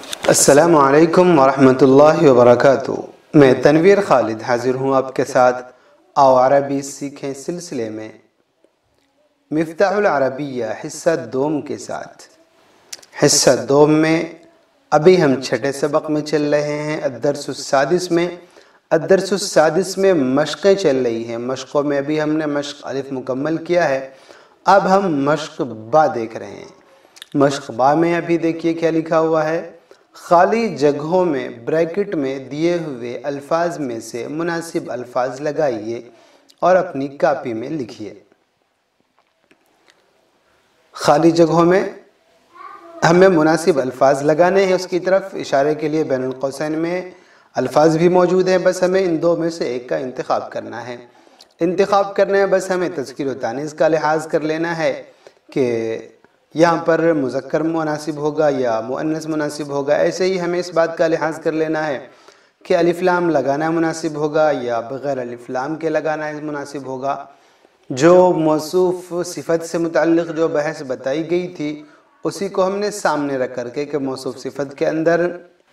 السلام علیکم ورحمۃ اللہ وبرکاتہ۔ میں تنویر خالد حاضر ہوں آپ کے ساتھ آؤ عربی سیکھیں سلسلے میں مفتاح العربیہ حصہ دوم کے ساتھ۔ حصہ دوم میں ابھی ہم چھٹے سبق میں چل رہے ہیں، الدرس السادس میں۔ الدرس السادس میں مشقیں چل رہی ہیں۔ مشقوں میں ابھی ہم نے مشق الف مکمل کیا ہے، اب ہم مشق با دیکھ رہے ہیں۔ مشق با میں ابھی دیکھیے کیا لکھا ہوا ہے، خالی جگہوں میں بریکٹ میں دیے ہوئے الفاظ میں سے مناسب الفاظ لگائیے اور اپنی کاپی میں لکھیے۔ خالی جگہوں میں ہمیں مناسب الفاظ لگانے ہیں، اس کی طرف اشارے کے لیے بین القوسین میں الفاظ بھی موجود ہیں، بس ہمیں ان دو میں سے ایک کا انتخاب کرنا ہے۔ انتخاب کرنے میں بس ہمیں تذکیر و تانیث کا لحاظ کر لینا ہے کہ یہاں پر مذکر مناسب ہوگا یا مؤنث مناسب ہوگا۔ ایسے ہی ہمیں اس بات کا لحاظ کر لینا ہے کہ الف لام لگانا مناسب ہوگا یا بغیر الف لام کے لگانا مناسب ہوگا۔ جو موصوف صفت سے متعلق جو بحث بتائی گئی تھی اسی کو ہم نے سامنے رکھ کر کے کہ موصوف صفت کے اندر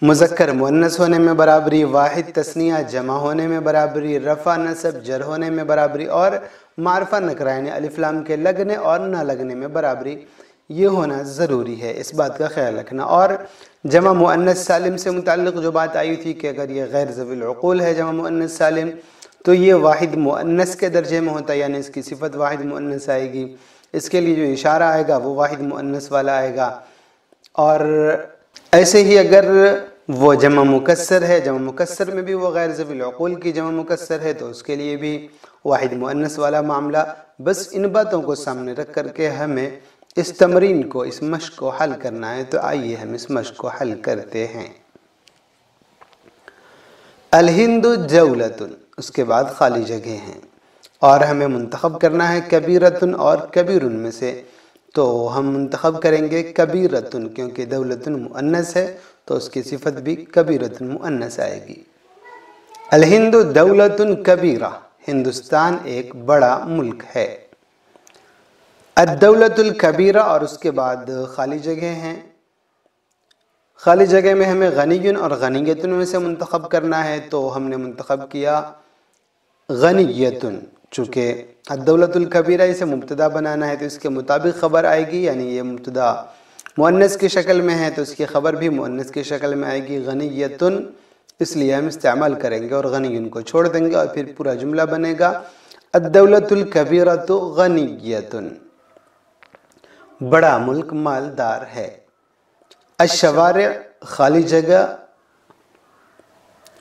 مذکر مؤنث ہونے میں برابری، واحد تثنیہ جمع ہونے میں برابری، رفع نصب جر ہونے میں برابری اور معرفہ نکرہ یعنی الف لام کے لگنے اور نہ لگنے میں برابری، یہ ہونا ضروری ہے، اس بات کا خیال رکھنا۔ اور جمع مؤنث سالم سے متعلق جو بات آئی تھی کہ اگر یہ غیر ذوی العقول ہے جمع مؤنث سالم تو یہ واحد مؤنث کے درجے میں ہوتا ہے، یعنی اس کی صفت واحد مؤنث آئے گی، اس کے لیے جو اشارہ آئے گا وہ واحد مؤنث والا آئے گا۔ اور ایسے ہی اگر وہ جمع مکسر ہے، جمع مکسر میں بھی وہ غیر ذوی العقول کی جمع مکسر ہے تو اس کے لیے بھی واحد مؤنث والا معاملہ۔ بس ان باتوں کو سامنے رکھ کر کے ہمیں اس تمرین کو، اس مشق کو حل کرنا ہے، تو آئیے ہم اس مشق کو حل کرتے ہیں۔ الہند جولۃ، اس کے بعد خالی جگہ ہیں اور ہمیں منتخب کرنا ہے کبیرۃ اور کبیر میں سے، تو ہم منتخب کریں گے کبیرۃ کیونکہ دولۃ مؤنث ہے تو اس کی صفت بھی کبیرۃ مؤنث آئے گی۔ الہند دولۃ کبیرہ، ہندوستان ایک بڑا ملک ہے۔ الدولۃ الکبیرہ، اور اس کے بعد خالی جگہ ہیں۔ خالی جگہ میں ہمیں غنی اور غنیۃ میں سے منتخب کرنا ہے تو ہم نے منتخب کیا غنیۃ، چونکہ الدولۃ الکبیرہ اسے مبتدا بنانا ہے تو اس کے مطابق خبر آئے گی، یعنی یہ مبتدا مؤنث کی شکل میں ہے تو اس کی خبر بھی مؤنث کی شکل میں آئے گی غنیۃ، اس لیے ہم استعمال کریں گے اور غنی کو چھوڑ دیں گے اور پھر پورا جملہ بنے گا الدولۃ الکبیرۃ غنیۃ، بڑا ملک مالدار ہے۔ الشوارع خالی جگہ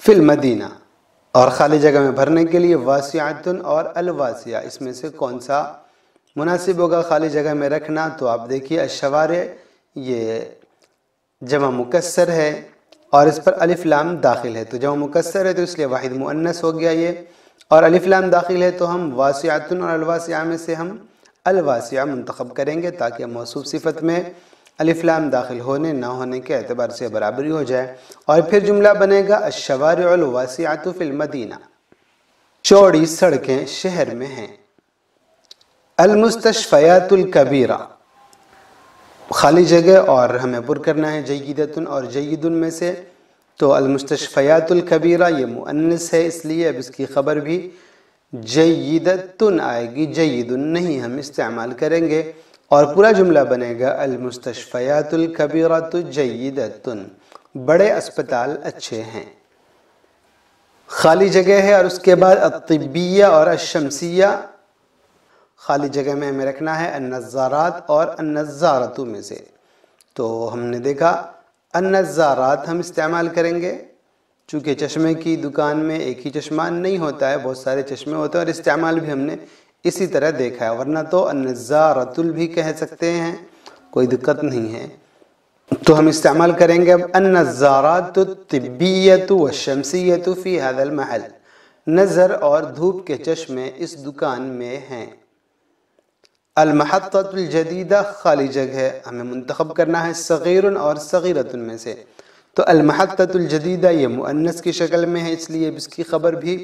فی المدینہ، اور خالی جگہ میں بھرنے کے لیے واسعۃ اور الواسعہ، اس میں سے کون سا مناسب ہوگا خالی جگہ میں رکھنا؟ تو آپ دیکھیے الشوارع یہ جمع مکسر ہے اور اس پر الف لام داخل ہے، تو جمع مکسر ہے تو اس لیے واحد مؤنث ہو گیا یہ، اور الف لام داخل ہے تو ہم واسعۃ اور الواسعہ میں سے ہم الواسعہ منتخب کریں گے تاکہ موصوف صفت میں الف لام داخل ہونے نہ ہونے کے اعتبار سے برابری ہو جائے، اور پھر جملہ بنے گا الشوارع الواسعۃ فی المدینہ، چوڑی سڑکیں شہر میں ہیں۔ المستشفیات الکبیرہ، خالی جگہ اور ہمیں پر کرنا ہے جیدۃ اور جید میں سے، تو المستشفیات الکبیرہ یہ مؤنث ہے اس لیے اب اس کی خبر بھی جیدۃ آئے گی، جید نہیں ہم استعمال کریں گے، اور پورا جملہ بنے گا المستشفیات الکبیرۃ جیدۃ، بڑے اسپتال اچھے ہیں۔ خالی جگہ ہے اور اس کے بعد الطبیہ اور الشمسیہ، خالی جگہ میں ہمیں رکھنا ہے النظارات اور النظارۃ میں سے، تو ہم نے دیکھا النظارات ہم استعمال کریں گے چونکہ چشمے کی دکان میں ایک ہی چشمہ نہیں ہوتا ہے، بہت سارے چشمے ہوتے ہیں، اور استعمال بھی ہم نے اسی طرح دیکھا ہے، ورنہ تو النظارۃ بھی کہہ سکتے ہیں، کوئی دقت نہیں ہے، تو ہم استعمال کریں گے اب النظارات الطبیۃ والشمسیۃ فی ھذا المحل، نظر اور دھوپ کے چشمے اس دکان میں ہیں۔ المحطۃ الجدیدہ، خالی جگہ ہمیں منتخب کرنا ہے صغیر اور صغیرۃ میں سے، تو المحطۃ الجدیدہ یہ مؤنث کی شکل میں ہے اس لیے اس کی خبر بھی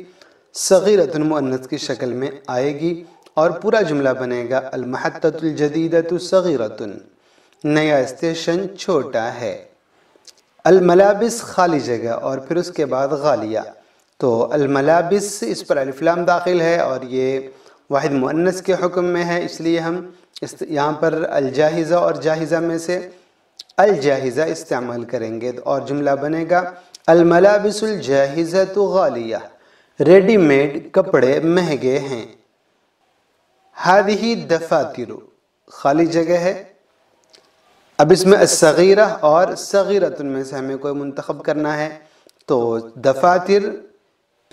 صغیرۃ مؤنث کی شکل میں آئے گی، اور پورا جملہ بنے گا المحطۃ الجدیدۃ صغیرۃ، نیا اسٹیشن چھوٹا ہے۔ الملابس خالی جگہ اور پھر اس کے بعد غالیہ. تو الملابس اس پر الف لام داخل ہے اور یہ واحد مؤنث کے حکم میں ہے، اس لیے ہم یہاں پر الجاہزہ اور جاہزہ میں سے الجاہزہ استعمال کریں گے اور جملہ بنے گا الملابس الجاہزۃ غالیہ، ریڈی میڈ کپڑے مہنگے ہیں. هذه دفاتر خالی جگہ ہے. اب اس میں الصغیرہ اور صغیرۃ میں سے ہمیں کوئی منتخب کرنا ہے، تو دفاتر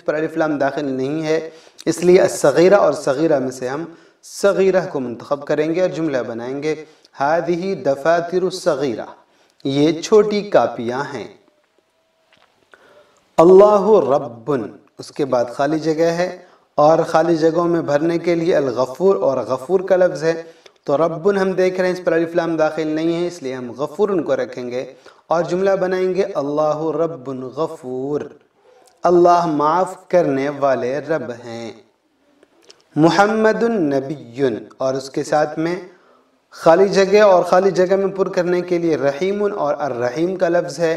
پر الف لام داخل نہیں ہے، اس لیے الصغیرہ اور صغیرہ میں سے ہم صغیرہ کو منتخب کریں گے اور جملہ بنائیں گے هذه دفاتر الصغیرہ، یہ چھوٹی کاپیاں ہیں. اللہ رب، اس کے بعد خالی جگہ ہے اور خالی جگہوں میں بھرنے کے لیے الغفور اور غفور کا لفظ ہے. تو رب ہم دیکھ رہے ہیں اس پر الف لام داخل نہیں ہے، اس لیے ہم غفور کو رکھیں گے اور جملہ بنائیں گے اللہ رب غفور، اللہ معاف کرنے والے رب ہیں. محمد نبی، اور اس کے ساتھ میں خالی جگہ اور خالی جگہ میں پر کرنے کے لیے رحیم اور الرحیم کا لفظ ہے.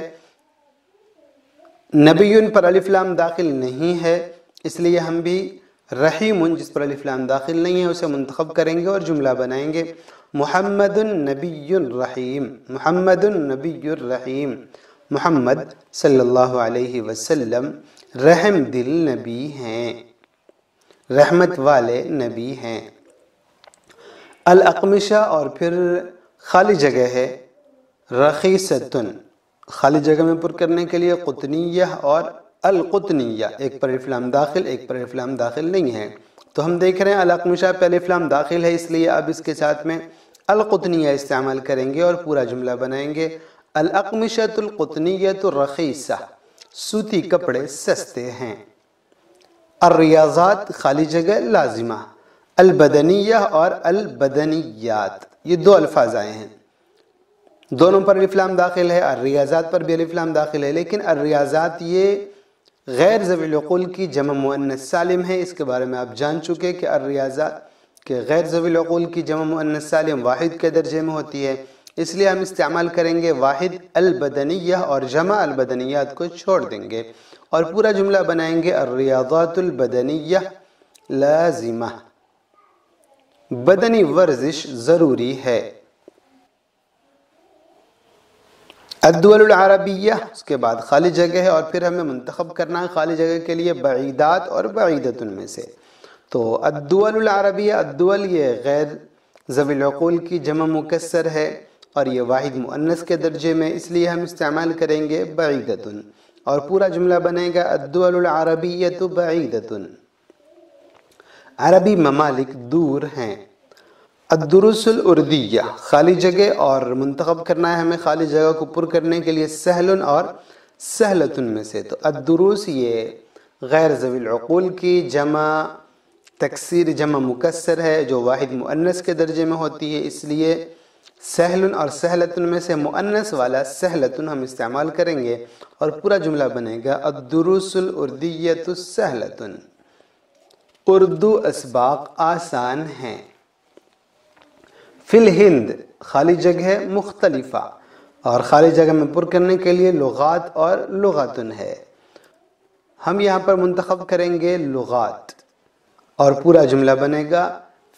نبی پر الف لام داخل نہیں ہے، اس لیے ہم بھی رحیم جس پر الف لام داخل نہیں ہے اسے منتخب کریں گے اور جملہ بنائیں گے محمد نبی الرحیم، محمد نبی الرحیم، محمد صلی اللہ علیہ وسلم رحم دل نبی ہیں، رحمت والے نبی ہیں. الاقمشہ اور پھر خالی جگہ ہے رخیصۃن، خالی جگہ میں پر کرنے کے لیے قطنیہ اور القطنیہ، ایک پر الف لام داخل ایک پر الف لام داخل نہیں ہے. تو ہم دیکھ رہے ہیں الاقمشہ پہ الف لام داخل ہے، اس لیے اب اس کے ساتھ میں القطنیہ استعمال کریں گے اور پورا جملہ بنائیں گے الاقمشۃ القطنیۃ الرخیصہ، سوتی کپڑے سستے ہیں. الریاضات خالی جگہ لازمہ، البدنیہ اور البدنیات، یہ دو الفاظ آئے ہیں، دونوں پر الف لام داخل ہے. الریاضات پر بھی الف لام داخل ہے، لیکن الریاضات یہ غیر ذوی العقول کی جمع مؤنث سالم ہے. اس کے بارے میں آپ جان چکے کہ الریاضات کہ غیر ذوی العقول کی جمع مؤنث سالم واحد کے درجے میں ہوتی ہے، اس لیے ہم استعمال کریں گے واحد البدنیہ اور جمع البدنیات کو چھوڑ دیں گے اور پورا جملہ بنائیں گے الریاضات البدنیہ لازمہ، بدنی ورزش ضروری ہے. الدول العربیہ، اس کے بعد خالی جگہ ہے اور پھر ہمیں منتخب کرنا ہے خالی جگہ کے لیے بعیدات اور بعیدتن میں سے. تو الدول العربیہ، الدول یہ غیر ذوی العقول کی جمع مکسر ہے اور یہ واحد مؤنث کے درجے میں، اس لیے ہم استعمال کریں گے بعیدتن اور پورا جملہ بنے گا الدول العربیۃ بعیدتن، عربی ممالک دور ہیں. الدروس الاردیہ، خالی جگہ اور منتخب کرنا ہے ہمیں خالی جگہ کو پر کرنے کے لیے سہل اور سہلتن میں سے. تو الدروس یہ غیر ذوی العقول کی جمع تکسیر جمع مکسر ہے جو واحد مؤنث کے درجے میں ہوتی ہے، اس لیے سہل اور سہلتن میں سے مؤنث والا سہلتن ہم استعمال کریں گے اور پورا جملہ بنے گا الدروس الاردیۃ سہلتن، اردو اسباق آسان ہیں. فی الہند، خالی جگہ مختلفہ اور خالی جگہ میں پر کرنے کے لیے لغات اور لغاتن ہے، ہم یہاں پر منتخب کریں گے لغات اور پورا جملہ بنے گا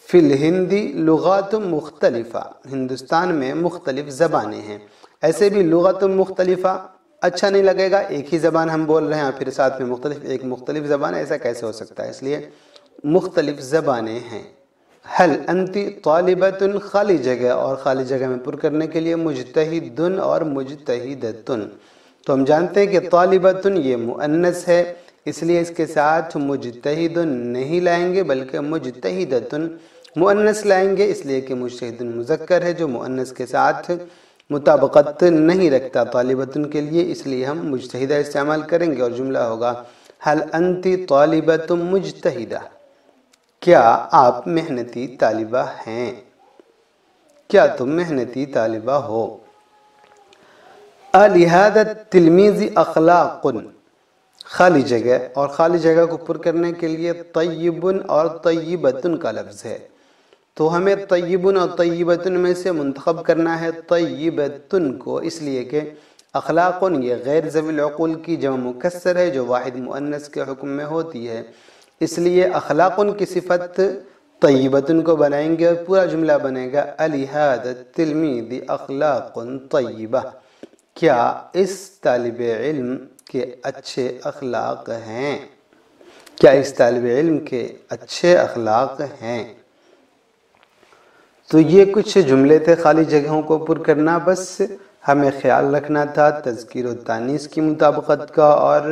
فی الہندی لغات مختلفہ، ہندوستان میں مختلف زبانیں ہیں. ایسے بھی لغات مختلفہ اچھا نہیں لگے گا، ایک ہی زبان ہم بول رہے ہیں پھر ساتھ میں ایک مختلف زبان، ایسا کیسے ہو سکتا ہے، اس لیے مختلف زبانیں ہیں. حل انتی طالبۃ، خالی جگہ اور خالی جگہ میں پر کرنے کے لیے مجتہدن اور مجتہدتن. تو ہم جانتے ہیں کہ طالبۃ یہ مؤنث ہے، اس لیے اس کے ساتھ مجتہدن نہیں لائیں گے بلکہ مجتہدتن مؤنث لائیں گے، اس لیے کہ مجتہدن مذکر ہے جو مؤنث کے ساتھ مطابقت نہیں رکھتا طالبۃ کے لیے، اس لیے ہم مجتہدہ استعمال کریں گے اور جملہ ہوگا حل انتی طالبۃ مجتہدہ، کیا آپ محنتی طالبہ ہیں، کیا تم محنتی طالبہ ہو. لہذا التلمیذ اخلاق، خالی جگہ اور خالی جگہ کو پر کرنے کے لیے طیبن اور طیبتن کا لفظ ہے، تو ہمیں طیبن اور طیبتن میں سے منتخب کرنا ہے طیبتن کو، اس لیے کہ اخلاقن یہ غیر ذوی العقول کی جمع مکسر ہے جو واحد مؤنث کے حکم میں ہوتی ہے، اس لیے اخلاقن کی صفت طیبتن کو بنائیں گے اور پورا جملہ بنے گا لہذا التلمیذ اخلاق طیبہ، کیا اس طالب علم کے اچھے اخلاق ہیں، کیا اس طالب علم کے اچھے اخلاق ہیں۔ تو یہ کچھ جملے تھے خالی جگہوں کو پر کرنا، بس ہمیں خیال رکھنا تھا تذکیر و تانیث کی مطابقت کا اور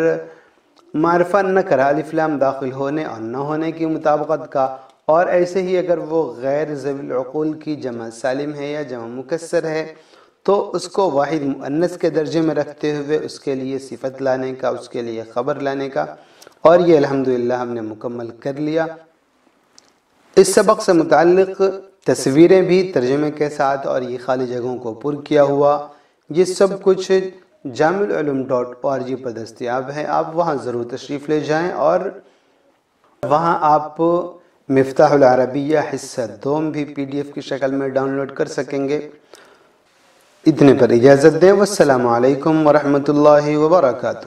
معرفہ نکرہ الف لام داخل ہونے اور نہ ہونے کی مطابقت کا، اور ایسے ہی اگر وہ غیر ذوی العقول کی جمع سالم ہے یا جمع مکسر ہے تو اس کو واحد مؤنث کے درجے میں رکھتے ہوئے اس کے لیے صفت لانے کا، اس کے لیے خبر لانے کا، اور یہ الحمدللہ ہم نے مکمل کر لیا۔ اس سبق سے متعلق تصویریں بھی ترجمے کے ساتھ اور یہ خالی جگہوں کو پر کیا ہوا، یہ سب کچھ jamiululum.org پر دستیاب ہے، آپ وہاں ضرور تشریف لے جائیں اور وہاں آپ مفتاح العربیہ حصہ دوم بھی PDF کی شکل میں ڈاؤن لوڈ کر سکیں گے۔ اتنے پر اجازت دیں، والسلام علیکم ورحمۃ اللہ وبرکاتہ۔